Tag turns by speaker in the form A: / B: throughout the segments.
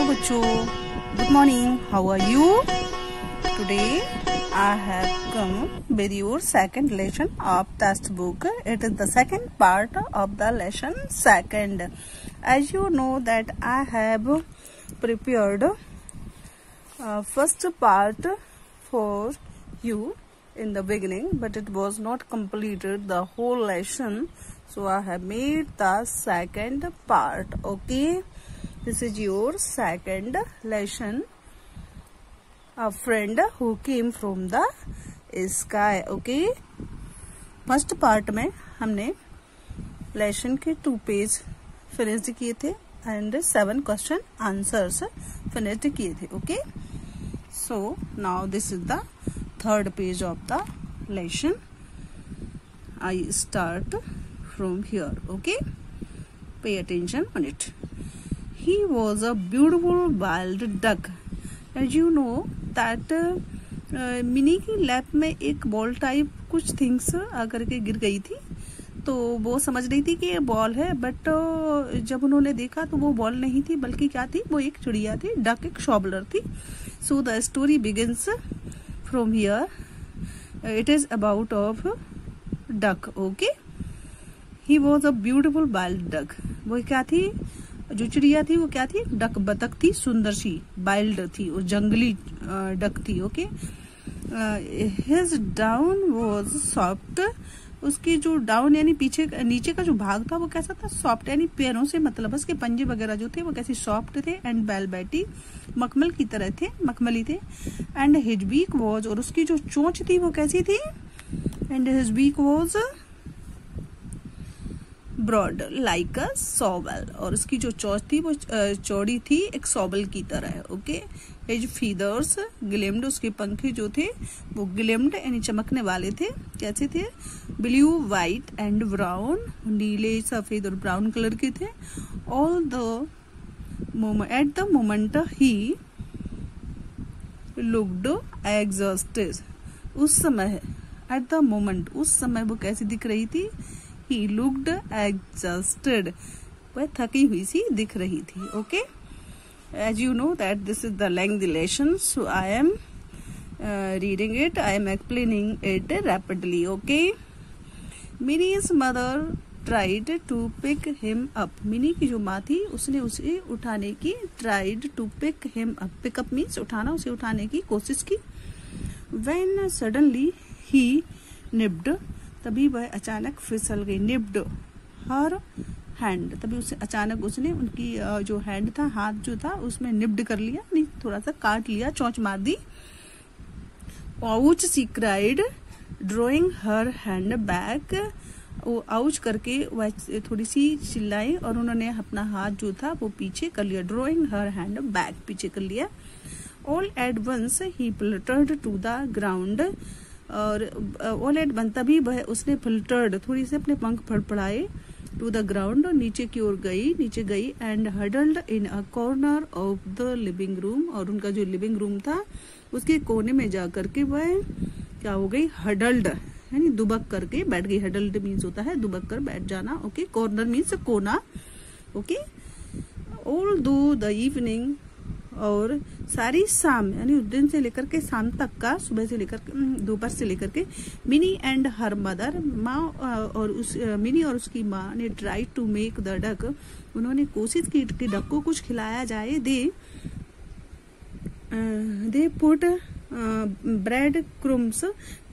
A: बच्चों, good morning. How are you? Today I have come with your second lesson of textbook. It is the second part of the lesson second. As you know that I have prepared first part for you in the beginning, but it was not completed the whole lesson, so I have made the second part. Okay, this is your second lesson, a friend who came from the sky. Okay, first part में हमने lesson के 2 page finished किए थे and 7 question answers finished किए थे. Okay, so now this is the third page of the lesson. I start from here. Okay, pay attention on it. He was a beautiful wild duck. As you know that mini की lap में एक ball type कुछ things आकर के गिर गई थी, तो वो समझ रही थी कि ये बॉल है, बट जब उन्होंने देखा तो वो बॉल नहीं थी, बल्कि क्या थी, वो एक चिड़िया थी, डक एक शॉबलर थी. So the story begins from here. It is about of duck. Okay, he was a beautiful wild duck. वो क्या थी, जो चिड़िया थी वो क्या थी, डक बतख थी, सुंदर सी, वाइल्ड थी, वो जंगली डक थी. Okay, his down was soft. उसकी जो डाउन यानी पीछे नीचे का जो भाग था वो कैसा था, सॉफ्ट, यानी पैरों से मतलब उसके पंजे वगैरह जो थे वो कैसे सॉफ्ट थे. एंड वेलवेटी, मखमल की तरह थे, मखमली थे. एंड हिज बीक वॉज, और उसकी जो चोंच थी वो कैसी थी, and his beak was broad like a shovel, और उसकी जो चोंच थी वो चौड़ी थी एक सॉबल की तरह. ओके, हिज फीदर्स ग्लिम्ड, उसके पंखे जो थे वो ग्लिम्ड यानी चमकने वाले थे. कैसे थे, ब्लू व्हाइट एंड ब्राउन, नीले सफेद और ब्राउन कलर के थे. All the moment at the moment he looked exhausted, उस समय, एट द मोमेंट, उस समय वो कैसी दिख रही थी, he looked exhausted, वह थकी हुई सी दिख रही थी. Okay, as you know that this is the lengthy lesson, so I am reading it, I am explaining it rapidly. Okay, Minnie's mother tried to pick him up. Mini की जो माँ थी उसने उसे उठाने की, tried to pick him up, pick up means उठाना, उसे उठाने की कोशिश की. When suddenly he nipped, तभी वह अचानक फिसल गई. निप्ड हर हैंड, तभी उसे अचानक उसने उनकी जो हैंड था, हाथ जो था, उसमें निप्ड कर लिया, नहीं थोड़ा सा काट लिया, चोंच मार दी. Ouch she cried drawing her hand back, वो आउच करके वह थोड़ी सी चिल्लाई और उन्होंने अपना हाथ जो था वो पीछे कर लिया. ड्रॉइंग हर हैंड बैक, पीछे कर लिया. ऑल एट वंस ही फ्लटर्ड टू द ग्राउंड, और ऑल एट वन, तभी वह उसने फिल्टर्ड, थोड़ी से अपने पंख फड़फड़ाए, टू द ग्राउंड, नीचे की ओर गई, नीचे गई. And huddled in a corner of the living room, और उनका जो लिविंग रूम था उसके कोने में जा करके वह क्या हो गई, हडल्ड यानी दुबक करके बैठ गई. हडल्ड मीन्स होता है दुबक कर बैठ जाना. ओके, कॉर्नर मीन्स कोना. ओके, ऑल दो द इवनिंग, और सारी शाम यानी उस दिन से लेकर के शाम तक का, सुबह से लेकर दोपहर से लेकर के, मिनी एंड हर मदर, माँ और उस मिनी और उसकी माँ ने try to make the duck, उन्होंने कोशिश की कि डक को कुछ खिलाया जाए. They put bread crumbs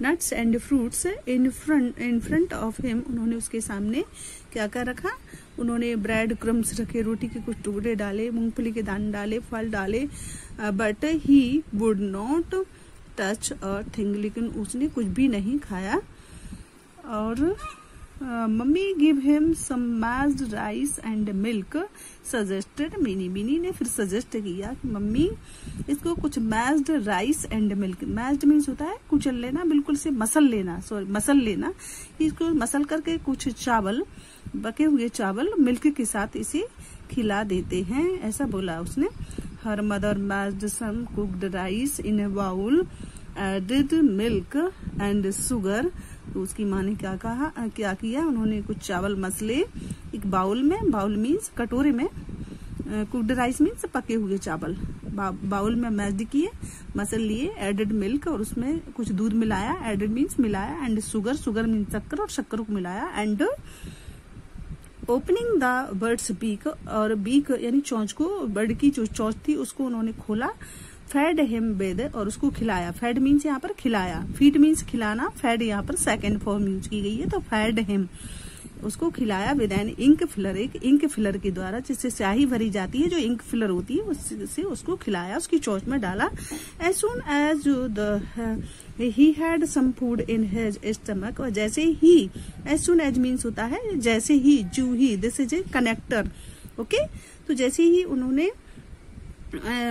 A: nuts and fruits in front of him, उन्होंने उसके सामने क्या क्या रखा, उन्होंने ब्रेड क्रम्स रखे, रोटी के कुछ टुकड़े डाले, मूंगफली के दाने डाले, फल डाले. But he would not touch a thing, लेकिन उसने कुछ भी नहीं खाया. और mummy give him some mashed rice and milk suggested Mini, Mini ने फिर सजेस्ट किया कि मम्मी इसको कुछ mashed rice and milk, mashed means होता है कुचल लेना, बिल्कुल से मसल लेना, सॉरी मसल लेना, इसको मसल करके कुछ चावल, बके हुए चावल मिल्क के साथ इसे खिला देते हैं, ऐसा बोला उसने. Her mother mashed some cooked rice in a bowl, added milk and sugar, तो उसकी माँ ने क्या किया, उन्होंने कुछ चावल मसले एक बाउल में, बाउल मीन्स कटोरे में, कुकड राइस मीन्स पके हुए चावल, बाउल में मैश्ड किए, मसल लिए, एडेड मिल्क और उसमें कुछ दूध मिलाया, एडेड मीन्स मिलाया, एंड शुगर, शुगर मीन्स शक्कर और शक्कर को मिलाया, and opening the bird's beak, और बीक यानी चोंच को, बर्ड की जो चोंच थी उसको उन्होंने खोला, फेड हिम विद, और उसको खिलाया, फेड मीन्स यहाँ पर खिलाया, फीड मीन्स खिलाना, फेड यहाँ पर सेकेंड फॉर्म यूज की गई है, तो फेड हिम, उसको खिलाया विद एन इंक फिलर, एक इंक फिलर के द्वारा, जिससे स्याही भरी जाती है, जो इंक फिलर होती है उससे उसको खिलाया, उसकी चोंच में डाला। As soon as he had some food in his stomach, और जैसे ही, एज सून एज मीन्स होता है जैसे ही, जू ही, this is a connector, okay. तो जैसे ही उन्होंने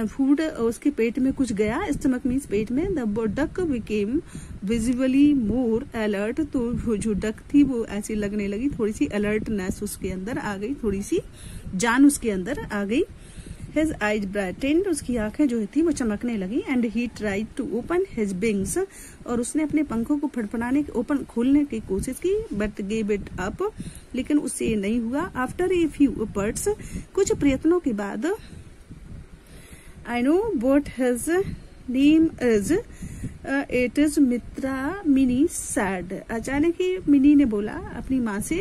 A: फूड उसके पेट में कुछ गया, स्टमक मीन्स पेट में, the duck became visibly more alert, तो जो डक थी वो ऐसी लगने लगी, थोड़ी सी अलर्टनेस उसके अंदर आ गई, थोड़ी सी जान उसके अंदर आ गई। हिज आईज ब्राइटेंड, उसकी आंखें जो थी वो चमकने लगी, and he tried to open his wings, और उसने अपने पंखों को फड़फड़ाने ओपन खोलने की कोशिश की, बट गेव इट अप, लेकिन उससे ये नहीं हुआ। आफ्टर ए फ्यू एफर्ट्स, कुछ प्रयत्नों के बाद, I know what his name is. It is Mitra, mini sad. अचानक ही मिनी ने बोला अपनी माँ से,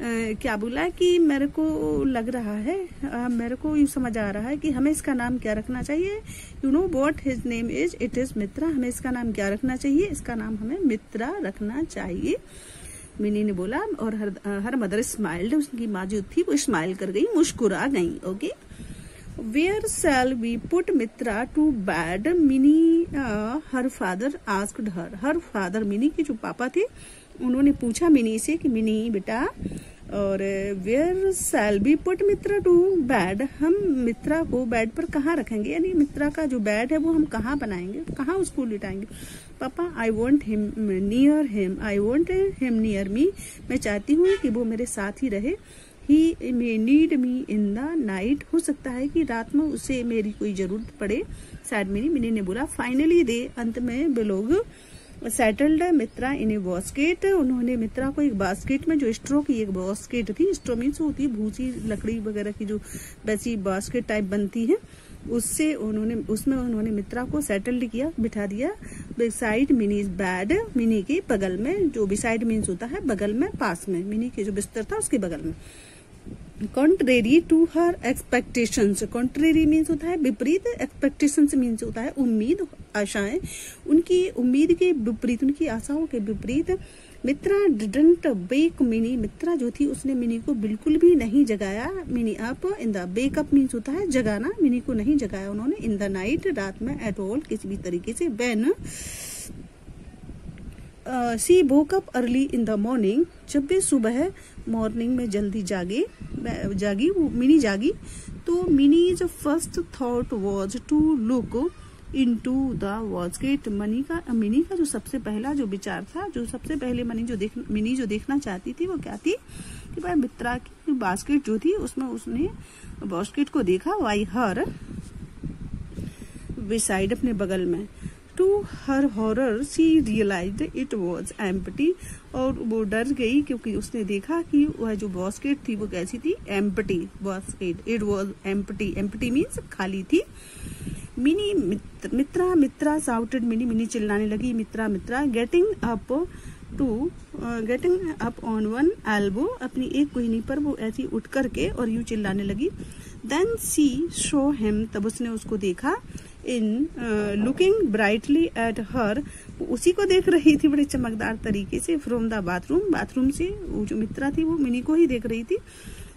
A: क्या बोला कि मेरे को लग रहा है, मेरे को यूँ समझ आ रहा है कि हमें इसका नाम क्या रखना चाहिए। You know what his name is, it is Mitra, हमें इसका नाम क्या रखना चाहिए, इसका नाम हमें मित्रा रखना चाहिए, मिनी ने बोला। और हर मदर स्माइल्ड, उसकी माँ जो थी वो स्माइल कर गई, मुस्कुरा गई, okay. Where shall we put Mitra to bed? Minnie, her father asked her. Her father, mini के जो पापा थे, उन्होंने पूछा मिनी से कि मिनी बेटा, और where shall we put Mitra to bed? हम मित्रा को बेड पर कहाँ रखेंगे, यानी मित्रा का जो बेड है वो हम कहाँ बनाएंगे, कहाँ उसको लिटाएंगे। पापा, I want him near him. I want him near me. मैं चाहती हूँ कि वो मेरे साथ ही रहे। He may need me in the night. हो सकता है कि रात में उसे मेरी कोई जरूरत पड़े। सैड मिनी ने बोला। फाइनली दे, अंत में वे लोग सेटल्ड मित्रा इन ए बास्केट, उन्होंने मित्रा को एक बास्केट में, जो स्ट्रो की एक बास्केट थी, स्ट्रो मीन्स होती है भूसी लकड़ी वगैरह की जो वैसी बास्केट टाइप बनती है, उससे उसमें उन्होंने मित्रा को सेटल्ड किया, बिठा दिया। बिसाइड मिनीज बेड, मिनी के बगल में, जो बिसाइड मीन्स होता है बगल में, पास में, मिनी के जो बिस्तर था उसके बगल में। Contrary to her expectations, contrary means होता है विपरीत, एक्सपेक्टेशंस मीन्स होता है उम्मीद, आशाएं, उनकी उम्मीद के विपरीत, उनकी आशाओं के विपरीत। मित्रा डिडंट वेक मिनी, मित्रा जो थी उसने मिनी को बिल्कुल भी नहीं जगाया। Mini up in the, wake up means होता है जगाना, मिनी को नहीं जगाया उन्होंने। इन द नाइट, रात में, एट ऑल, किसी भी तरीके से। When she woke up early in the morning, जब भी सुबह मॉर्निंग में जल्दी जागी वो मिनी जागी, तो Mini's first thought was to look into the basket. Mini का जो सबसे पहला जो विचार था, जो सबसे पहले मिनी जो देखना चाहती थी वो क्या थी कि भाई मित्रा की बास्केट जो थी उसमें उसने बास्केट को देखा। वाई हर बिसाइड, अपने बगल में। To her horror she realised it was empty, और वो डर गई क्योंकि उसने देखा कि वह जो बास्केट थी वो कैसी थी, empty basket, it was empty, empty means खाली थी। मिनी मित्रा साउटेड, मिनी चिल्लाने लगी, Mitra getting up on one elbow, अपनी एक कोहनी पर वो ऐसी उठ करके और यूं चिल्लाने लगी। देन सी शो हिम, तब उसने उसको देखा। In looking brightly at her, उसी को देख रही थी बड़े चमकदार तरीके से। फ्रॉम द बाथरूम से वो जो मित्रा थी वो मिनी को ही देख रही थी।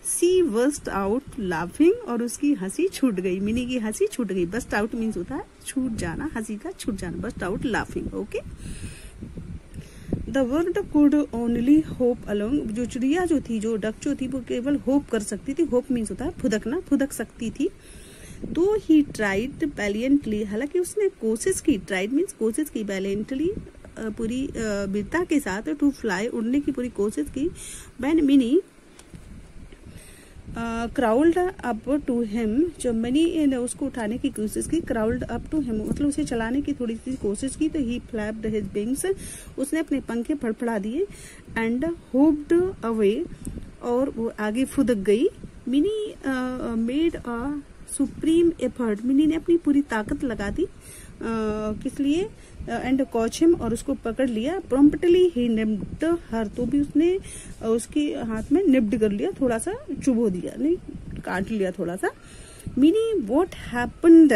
A: सी बस्ट आउट लाफिंग, और उसकी हंसी छूट गई, मिनी की हंसी छूट गई। बस्ट आउट मीन्स होता है छूट जाना, हंसी का छूट जाना, burst out laughing, okay. The bird could only hop along, जो चिड़िया जो थी, जो डक जो थी, वो केवल होप कर सकती थी। होप मीन्स होता है फुदकना, फुदक सकती थी। दो ही ट्राइड वैलियंटली, हालांकि उसने कोशिश की, ट्राइड मीन्स कोशिश की, वैलियंटली पूरी वीरता के साथ, टू फ्लाई, उड़ने की पूरी कोशिश की। When Mini crawled up to him, जब मिनी ने उसको उठाने की कोशिश की, क्राउल्ड अप टू हिम मतलब उसे चलाने की थोड़ी सी कोशिश की, तो ही फ्लैप्ड हिज विंग्स, उसने अपने पंखे फड़फड़ा दिए। एंड होप्ड अवे, और वो आगे फुदक गई। Mini made a supreme effort, mini ने अपनी पूरी ताकत लगा दी किस लिए, एंड कॉच हिम, और उसको पकड़ लिया। प्रॉम्प्टली ही निप्ड हर, तो भी उसने उसके हाथ में निप्ड कर लिया, थोड़ा सा चुभो दिया, नहीं काट लिया थोड़ा सा। मिनी व्हाट हैपेंड,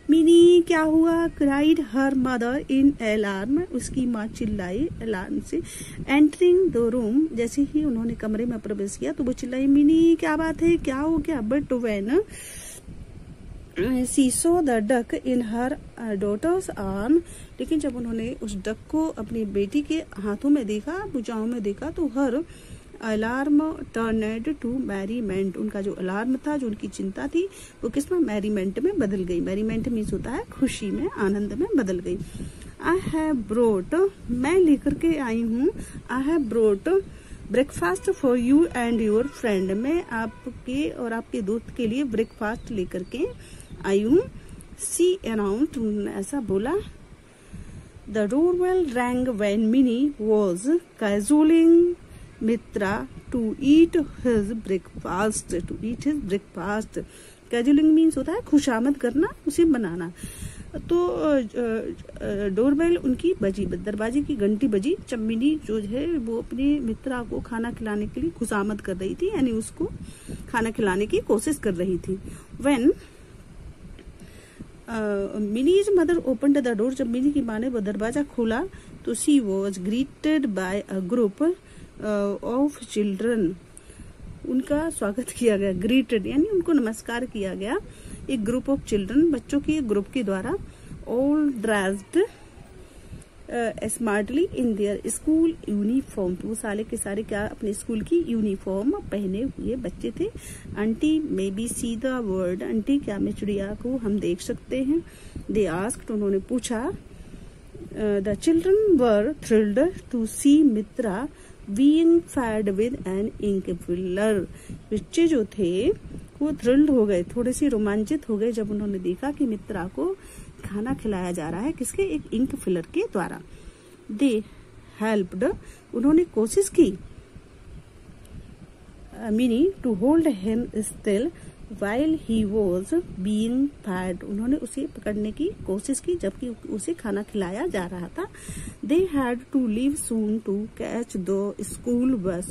A: मिनी क्या हुआ, cried her mother in alarm, उसकी माँ चिल्लाई अलार्म से। एंटरिंग द रूम, जैसे ही उन्होंने कमरे में प्रवेश किया तो वो चिल्लाई, मिनी क्या बात है, क्या हो गया। But when she saw the duck in her daughter's arm, लेकिन जब उन्होंने उस डक को अपनी बेटी के हाथों में देखा, भुजाओं में देखा, तो हर अलार्म टर्नेड टू मैरीमेंट, उनका जो अलार्म था, जो उनकी चिंता थी, वो किसमें, मैरीमेंट में बदल गई। मैरीमेंट मीन्स होता है खुशी में, आनंद में बदल गई। आई हैव ब्रोट, मैं लेकर के आई हूँ, I have brought breakfast for you and your friend, मैं आपके और आपके दोस्त के लिए ब्रेकफास्ट लेकर के आई हूँ। सी अनाउंस्ड, उन्होंने ऐसा बोला। The doorbell rang when Mini was cajoling Mitra to eat his breakfast, to eat his breakfast. Cajoling means होता है खुशामद करना, उसे बनाना। तो डोरबेल उनकी बजी, दरवाजे की घंटी बजी। चम्मिनी जो है वो अपनी मित्रा को खाना खिलाने के लिए खुशामद कर रही थी, यानी उसको खाना खिलाने की कोशिश कर रही थी। When Mini's mother opened the door, जब मिनी की माँ ने वो दरवाजा खोला तो she was greeted by a group of children, उनका स्वागत किया गया। ग्रीटेड यानी उनको नमस्कार किया गया, एक ग्रुप ऑफ चिल्ड्रन, बच्चों की एक ग्रुप के द्वारा। All dressed smartly in their school uniform, वो सारे के सारे क्या अपने स्कूल की यूनिफॉर्म पहने हुए बच्चे थे। Aunty may we see the bird, aunty क्या में चिड़िया को हम देख सकते हैं। दे आस्क्ड, उन्होंने पूछा। The children were thrilled to see Mitra being fed with an ink filler, बच्चे जो थे वो थ्रिल्ड हो गए, थोड़े से रोमांचित हो गए जब उन्होंने देखा कि मित्रा को खाना खिलाया जा रहा है, किसके, एक इंक फिलर के द्वारा। दे हेल्प्ड, उन्होंने कोशिश की, mini to hold him still while he was being fed, उन्होंने उसे पकड़ने की कोशिश की जबकि उसे खाना खिलाया जा रहा था। They had to leave soon to catch the school bus,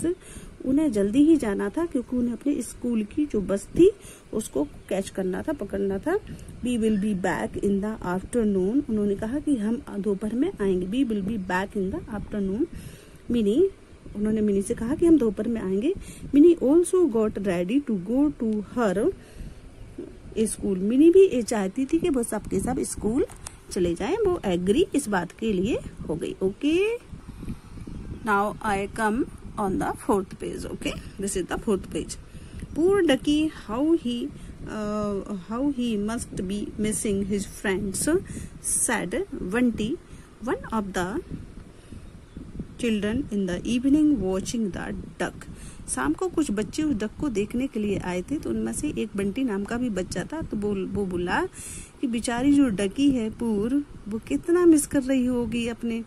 A: उन्हें जल्दी ही जाना था क्योंकि उन्हें अपने स्कूल की जो बस थी उसको कैच करना था, पकड़ना था। We will be back in the afternoon, उन्होंने कहा कि हम दोपहर में आएंगे। We will be back in the afternoon, Mini, उन्होंने मिनी से कहा कि हम दोपहर में आएंगे। Mini also got ready to go to her school, Mini भी ये चाहती थी कि वो सबके सब स्कूल चले जाएं, वो एग्री इस बात के लिए हो गई। Okay, now I come on the 4th page. Okay, this is the 4th page. Poor ducky, how he must be missing his friends, said Vanti, one of the children in the evening watching the duck. शाम को कुछ बच्चे उस duck को देखने के लिए आए थे, तो उनमें से एक बंटी नाम का भी बच्चा था। तो वो बोला कि बेचारी जो डकी है पूर, वो कितना मिस कर रही होगी अपने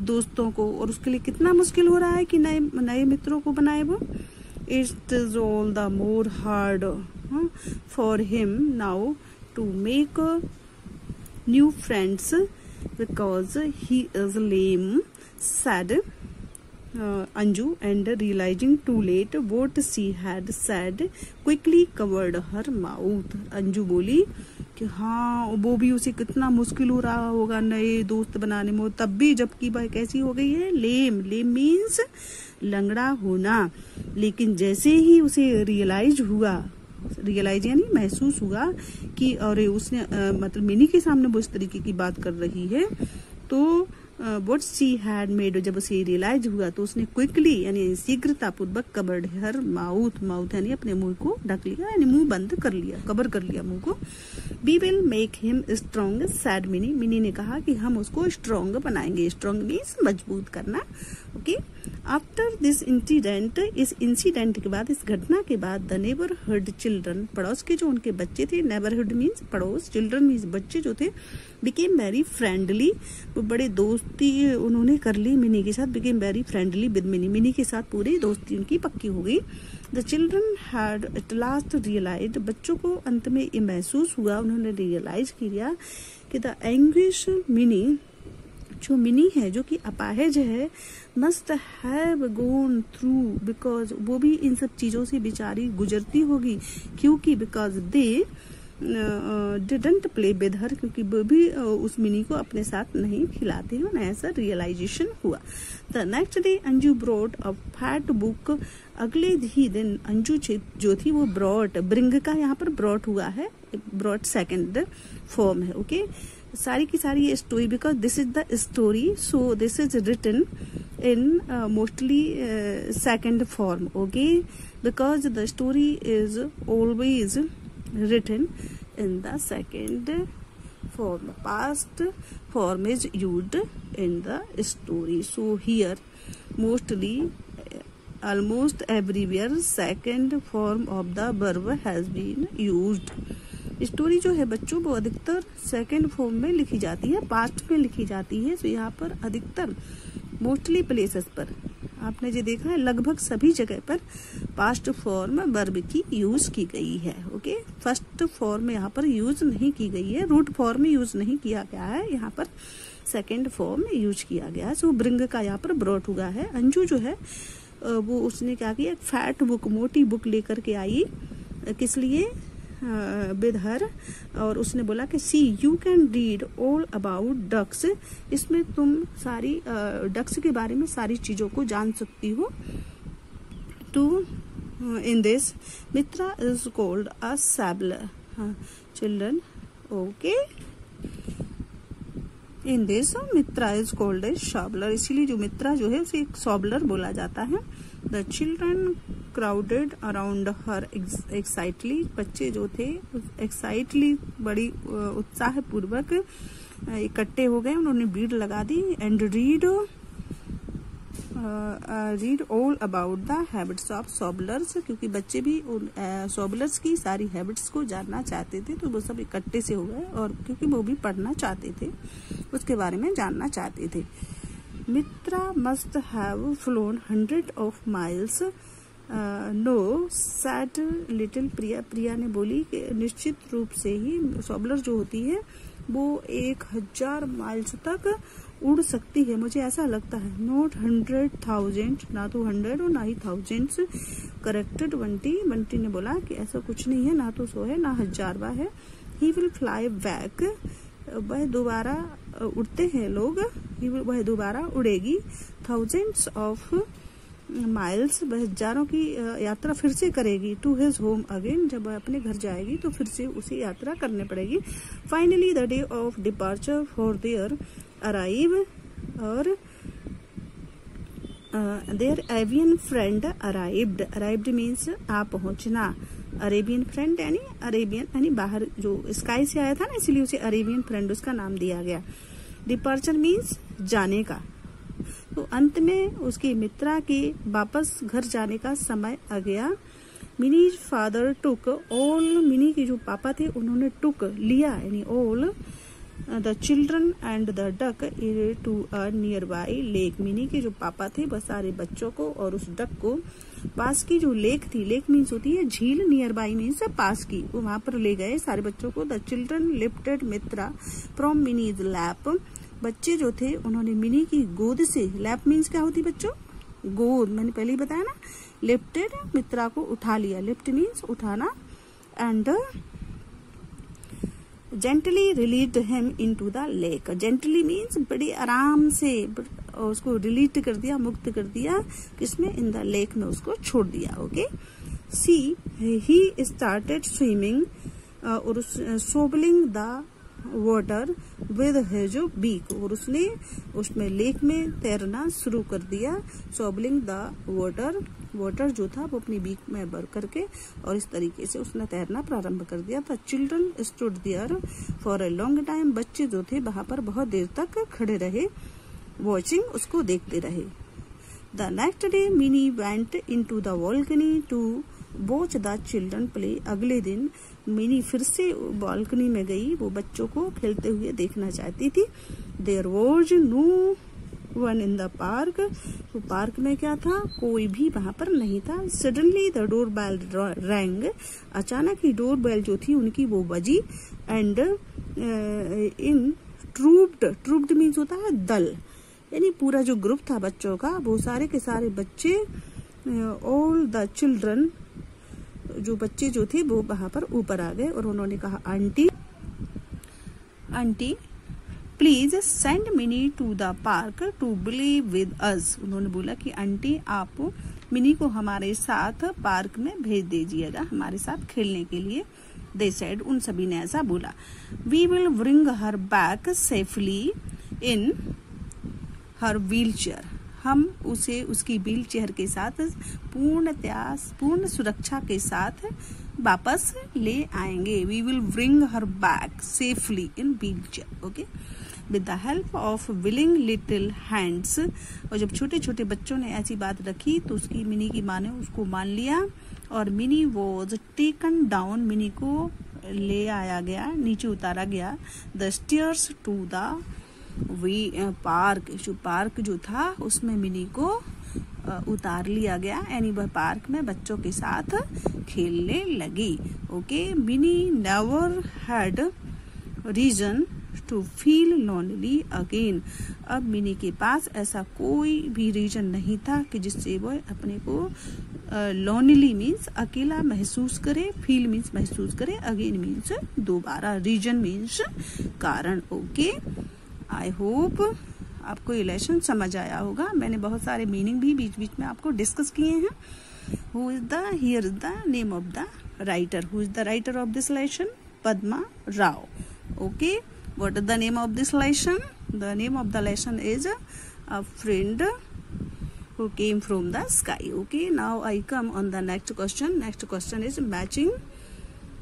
A: दोस्तों को, और उसके लिए कितना मुश्किल हो रहा है कि नए मित्रों को बनाए वो। It is all the more hard for him now to make new friends because he is lame, said Anju, and realizing too late what she had said, quickly covered her mouth. Anju बोली कि हाँ, वो भी उसे कितना मुश्किल हो रहा होगा नए दोस्त बनाने में, तब भी जबकि वह कैसी हो गई है, लेम। लेम मीन्स लंगड़ा होना। लेकिन जैसे ही उसे रियलाइज यानी महसूस हुआ कि और उसने मतलब मिनी के सामने वो इस तरीके की बात कर रही है, तो व्हाट शी हैड मेड, जब उसे रियलाइज हुआ तो उसने क्विकली यानी शीघ्रता पूर्वक कवर्ड हर माउथ, माउथ यानी अपने मुंह को ढक लिया, यानी मुंह बंद कर लिया, कवर कर लिया मुंह को। We will make him strong, said Mini, Mini ने कहा कि हम उसको स्ट्रॉन्ग बनाएंगे। स्ट्रॉन्ग मीन्स मजबूत करना। ओके, आफ्टर दिस इंसिडेंट, इस इंसिडेंट के बाद, इस घटना के बाद, द नेबरहुड चिल्ड्रन, पड़ोस के जो उनके बच्चे थे, नेबरहुड मीन्स पड़ोस, चिल्ड्रन मीन्स बच्चे जो थे, बिकेम वेरी फ्रेंडली, वो बड़े दोस्ती उन्होंने कर ली मिनी के साथ, became very friendly with Mini, Mini के साथ पूरी दोस्ती उनकी पक्की हो गई। The children had at last realised, बच्चों को अंत में ये महसूस हुआ, उन्होंने रियलाइज किया कि द एंग्विश मिनी, जो मिनी है, जो कि अपाहिज है, must have gone through, because वो भी इन सब चीजों से बेचारी गुजरती होगी, क्योंकि because they didn't play with her, क्योंकि वो भी उस मिनी को अपने साथ नहीं खिलाते हैं। ऐसा रियलाइजेशन हुआ। The next day Anju brought a fat book, अगले ही दिन अंजू जो थी वो ब्रॉट, ब्रिंग का यहाँ पर ब्रॉट हुआ है, ब्रॉट सेकेंड फॉर्म है। ओके, सारी की सारी ये story, because this is the story, so this is written in mostly second form. Okay, because the story is always written in the second form, past form is used in the story, so here mostly almost everywhere second form of the verb has been used। Story जो है बच्चों वो अधिकतर second form में लिखी जाती है, past में लिखी जाती है। तो यहाँ पर अधिकतर मोस्टली प्लेसेस पर आपने जो देखा है, लगभग सभी जगह पर पास्ट फॉर्म वर्ब की यूज की गई है। ओके, फर्स्ट फॉर्म में यहाँ पर यूज नहीं की गई है, रूट फॉर्म में यूज नहीं किया गया है, यहाँ पर सेकेंड फॉर्म में यूज किया गया है। सो ब्रिंग का यहाँ पर ब्रॉट हुआ है। अंजू जो है वो उसने क्या किया, एक फैट बुक, मोटी बुक लेकर के आई, किस लिए, विद हर, और उसने बोला कि see you can read all about ducks, इसमें तुम सारी डक्स के बारे में सारी चीजों को जान सकती हो। To in this Mitra is called a shoveler, children. Okay, in this Mitra is called a shoveler, इसीलिए जो मित्रा जो है उसे एक शॉबलर बोला जाता है। द चिल्ड्रन क्राउडेड अराउंड हर एक्साइटली, बच्चे जो थे एक्साइटली बड़ी उत्साह पूर्वक इकट्ठे हो गए, उन्होंने भीड़ लगा दी। And read all about the habits of shovelers, क्योंकि बच्चे भी शॉबलर्स की सारी हैबिट्स को जानना चाहते थे, तो वो सब इकट्ठे से हो गए, और क्योंकि वो भी पढ़ना चाहते थे, उसके बारे में जानना चाहते थे। Mitra must have flown 100 of miles, no said little Priya, Priya ने बोली कि निश्चित रूप से ही शॉबलर जो होती है वो 1000 माइल्स तक उड़ सकती है, मुझे ऐसा लगता है। नॉट 100,000, ना तो 100 और ना ही थाउजेंड्स, करेक्टेड बंटी ने बोला कि ऐसा कुछ नहीं है, ना तो 100 है ना 1000 है। ही विल फ्लाई बैक, वह दोबारा उड़ते हैं लोग, वह दोबारा उड़ेगी। थाउजेंड्स ऑफ माइल्स, वह हजारों की यात्रा फिर से करेगी। टू हिज होम अगेन, जब वह अपने घर जाएगी तो फिर से उसे यात्रा करनी पड़ेगी। Finally the day of departure for their arrive, और their avian friend arrived, arrived means आ पहुंचना, अरेबियन फ्रेंड यानी अरेबियन यानी बाहर जो स्काई से आया था ना, इसलिए उसे अरेबियन फ्रेंड उसका नाम दिया गया। डिपार्चर मीन्स जाने का, तो अंत में उसकी मित्रा के वापस घर जाने का समय आ गया। Mini father took all, Mini के जो पापा थे उन्होंने टुक लिया यानी all the children and the duck to a nearby lake, Mini के जो पापा थे वह सारे बच्चों को और उस डक को पास की जो लेक थी, लेक मीन्स होती है झील, नियर बाई मीन्स पास की, वो वहां पर ले गए सारे बच्चों को। The children lifted Mitra from minis lap, बच्चे जो थे उन्होंने मिनी की गोद से, लैप मीन्स क्या होती बच्चों, गोद, मैंने पहले ही बताया ना, लिफ्टेड मित्रा को उठा लिया, लिफ्ट मीन्स उठाना, and gently released him into the lake, gently means बड़े आराम से उसको रिलीट कर दिया, मुक्त कर दिया, किसमें, इन द लेक में उसको छोड़ दिया। Okay, see he started swimming, और sobbing the water with his beak, और उसने उसमें लेक में तैरना शुरू कर दिया। सोबलिंग द वाटर, वाटर जो था वो अपनी बीक में भर करके और इस तरीके से उसने तैरना प्रारंभ कर दिया था। Children stood there for a long time, बच्चे जो थे वहां पर बहुत देर तक खड़े रहे, वॉचिंग, उसको देखते रहे। The next day Minnie went into the balcony to watch the children play. अगले दिन मिनी फिर से बालकनी में गई, वो बच्चों को खेलते हुए देखना चाहती थी. There was no one in the park. तो पार्क में क्या था, कोई भी वहां पर नहीं था. Suddenly the doorbell rang. अचानक ही डोरबेल जो थी उनकी वो बजी. And in trooped मीन्स होता है दल, यानी पूरा जो ग्रुप था बच्चों का, वो सारे के सारे बच्चे, ऑल द चिल्ड्रन, जो बच्चे जो थे वो वहां पर ऊपर आ गए और उन्होंने कहा, aunty please send Mini to the park to play with us. उन्होंने बोला कि आंटी आप मिनी को हमारे साथ पार्क में भेज दीजिएगा, हमारे साथ खेलने के लिए. दे सेड, उन सभी ने ऐसा बोला. We will bring her back safely in her wheelchair. हम उसे उसकी व्हील चेयर के साथ पूर्ण सुरक्षा के साथ वापस ले आएंगे. We will bring her back safely in wheelchair. Okay, with the help of willing little hands. और जब छोटे छोटे बच्चों ने ऐसी बात रखी तो उसकी मिनी की माँ ने उसको मान लिया और Mini was taken down. Mini को ले आया गया, नीचे उतारा गया. The stairs to the park जो था उसमें मिनी को उतार लिया गया, यानी वह पार्क में बच्चों के साथ खेलने लगी. Okay, Mini never had reason to feel lonely again. अब मिनी के पास ऐसा कोई भी रीजन नहीं था कि जिससे वो अपने को लोनली मीन्स अकेला महसूस करे, फील मीन्स महसूस करे, अगेन मीन्स दोबारा, रीजन मीन्स कारण. ओके, आई होप आपको ये लेसन समझ आया होगा. मैंने बहुत सारे मीनिंग भी बीच बीच में आपको डिस्कस किए हैं. Here is the name of the writer. Who is the writer of this lesson? Padma Rao. Okay, what is the name of this lesson? The name of the lesson is a friend who came from the sky. Okay, now I come on the next question. Next question is matching.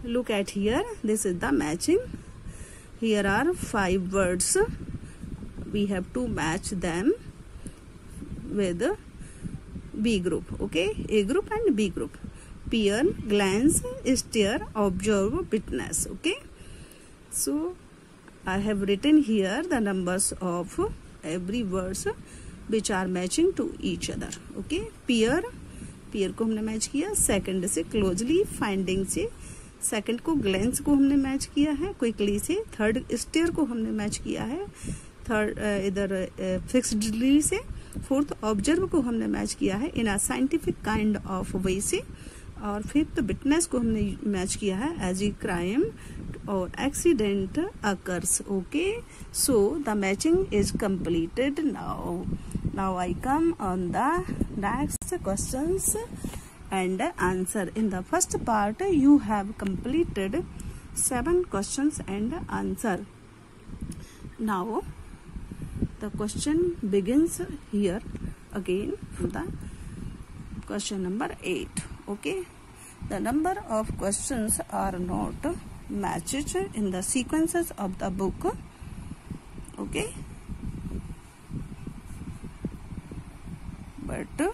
A: Look at here, this is the matching. Here are 5 words. We have to match them with B group. Okay, A group and B group. Peer, glance, stare, observe, witness. Okay, so I have written here the numbers of every words which are matching to each other. Okay, peer को हमने match किया second से, closely finding से. Second को glens को हमने match किया है क्विकली से. थर्ड स्टेयर को हमने मैच किया है थर्ड इधर फिक्स्डली से. फोर्थ ऑब्जर्व को हमने मैच किया है in a scientific kind of way से. और फिफ्थ विटनेस को हमने मैच किया है एज ए क्राइम और accident occurs. Okay, so the matching is completed. Now I come on the next questions and answer. In the first part you have completed 7 questions and answer. Now the question begins here again from the question number 8. Okay, the number of questions are not matched in the sequences of the book. Okay, but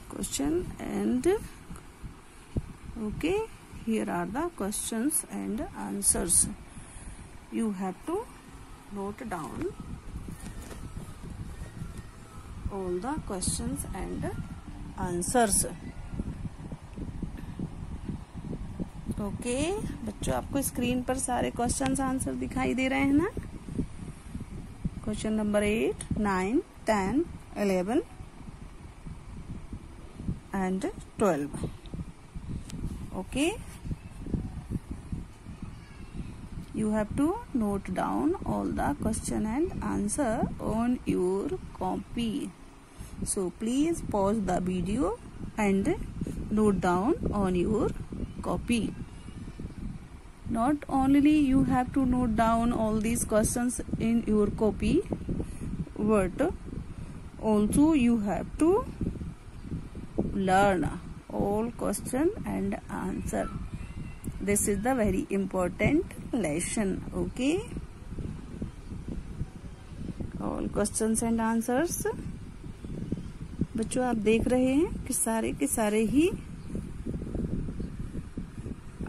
A: question and okay, here are the questions and answers. You have to note down all the questions and answers. Okay, बच्चों आपको screen पर सारे questions answer दिखाई दे रहे हैं ना? Question number 8, 9, 10, 11 and 12. Okay, you have to note down all the question and answer on your copy. So please pause the video and note down on your copy. Not only you have to note down all these questions in your copy, but also you have to learn all question and answer. This is the very important lesson. Okay, all questions and answers. बच्चों आप देख रहे हैं कि सारे के सारे ही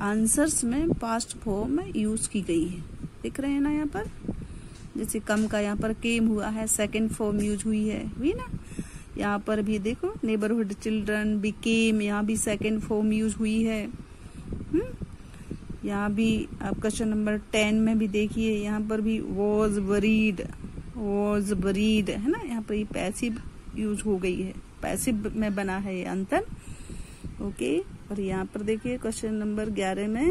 A: answers में पास्ट फॉर्म में यूज की गई है। देख रहे हैं ना यहाँ पर, जैसे कम का यहाँ पर केम हुआ है, सेकंड फॉर्म यूज हुई है, हुई ना। यहाँ पर भी देखो नेबरहुड चिल्ड्रन बिकेम, यहाँ भी सेकंड फॉर्म यूज हुई है। यहाँ भी आप क्वेश्चन नंबर 10 में भी देखिए, यहाँ पर भी वॉज वरीड है ना। यहाँ पर ये पैसिव यूज हो गई है, पैसिव में बना है ये अंतर। ओके, और यहाँ पर देखिए क्वेश्चन नंबर 11 में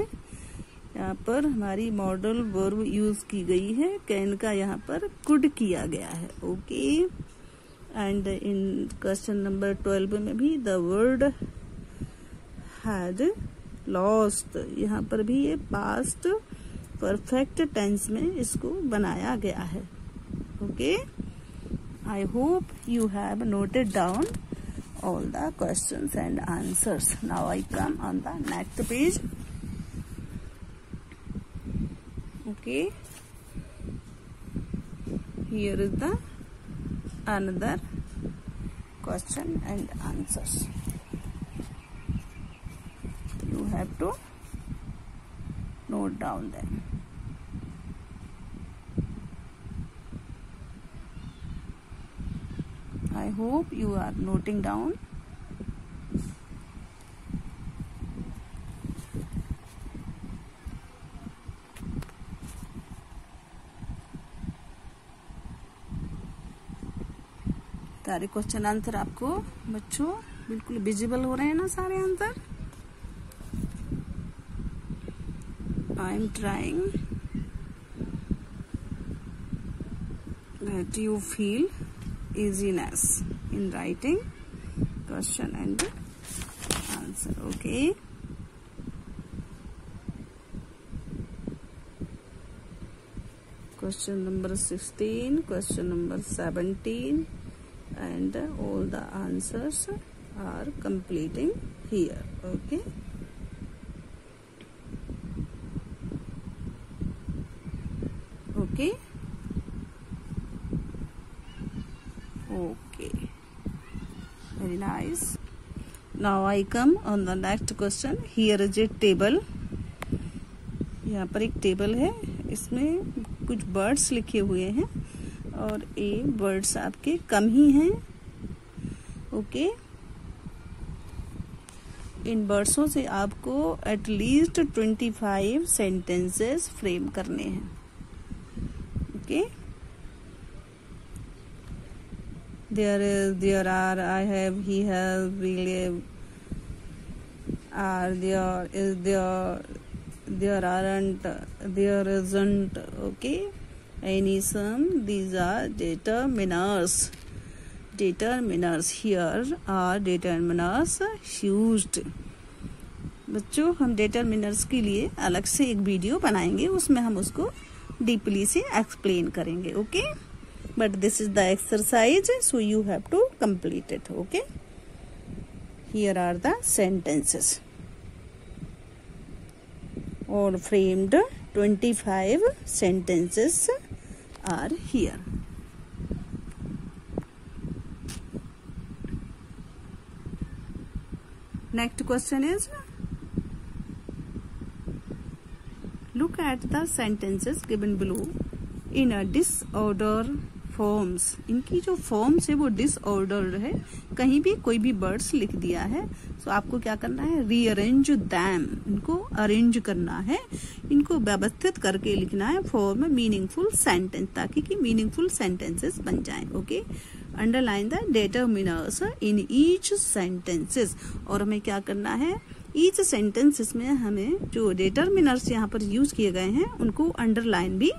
A: यहाँ पर हमारी मॉडल वर्ब यूज की गई है, कैन का यहाँ पर कुड किया गया है। Okay, and in question number 12 में भी द वर्ड हैड लॉस्ट, यहाँ पर भी ये पास्ट परफेक्ट टेंस में इसको बनाया गया है। Okay, I hope you have noted down all the questions and answers. Now I come on the next page. Okay, here is the another question and answers. You have to note down them. I hope you are noting down. सारे question answer आपको बच्चों बिल्कुल visible हो रहे हैं ना सारे answer. I am trying that you feel easiness in writing question and answer. Okay, question number 16, question number 17, and all the answers are completing here. Okay, okay, okay, very nice. Now I come on the next question. Here is a table. यहाँ पर एक table है, इसमें कुछ birds लिखे हुए हैं और ये बर्ड्स आपके कम ही हैं। ओके, इन बर्ड्सों से आपको एटलीस्ट 25 सेंटेंसेस फ्रेम करने हैं। Okay, there are, I have, he has, we live, are, there, is there, there aren't, there isn't. Okay, any, some, these are determiners. Determiners, here are determiners used. बच्चों हम determiners के लिए अलग से एक video बनाएंगे, उसमें हम उसको डीपली से एक्सप्लेन करेंगे। Okay, but this is the exercise, so you have to complete it. Okay, here are the sentences, all framed 25 sentences are here. Next question is, look at the sentences given below in a disorder forms. इनकी जो forms है वो disordered है, कहीं भी कोई भी words लिख दिया है तो आपको क्या करना है, रीअरेंज दैम, इनको अरेंज करना है, इनको व्यवस्थित करके लिखना है फॉर्म मीनिंगफुल सेंटेंस, ताकि कि मीनिंगफुल सेंटेंसेस बन जाएं। Okay, underline the determiners in each sentences, और हमें क्या करना है, ईच सेंटेंसेस में हमें जो डिटरमिनर्स यहाँ पर यूज किए गए हैं उनको अंडरलाइन भी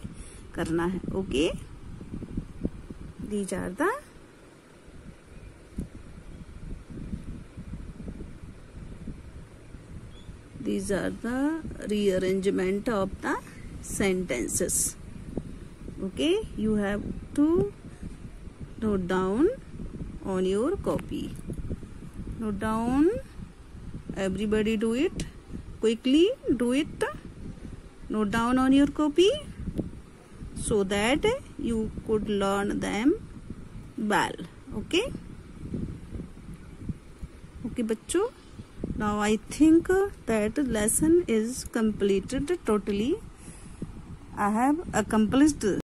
A: करना है। Okay, these are the rearrangement of the sentences. Okay, you have to note down on your copy. Note down, everybody do it quickly, do it, note down on your copy so that you could learn them well. Okay बच्चों, now I think that lesson is completed totally. I have accomplished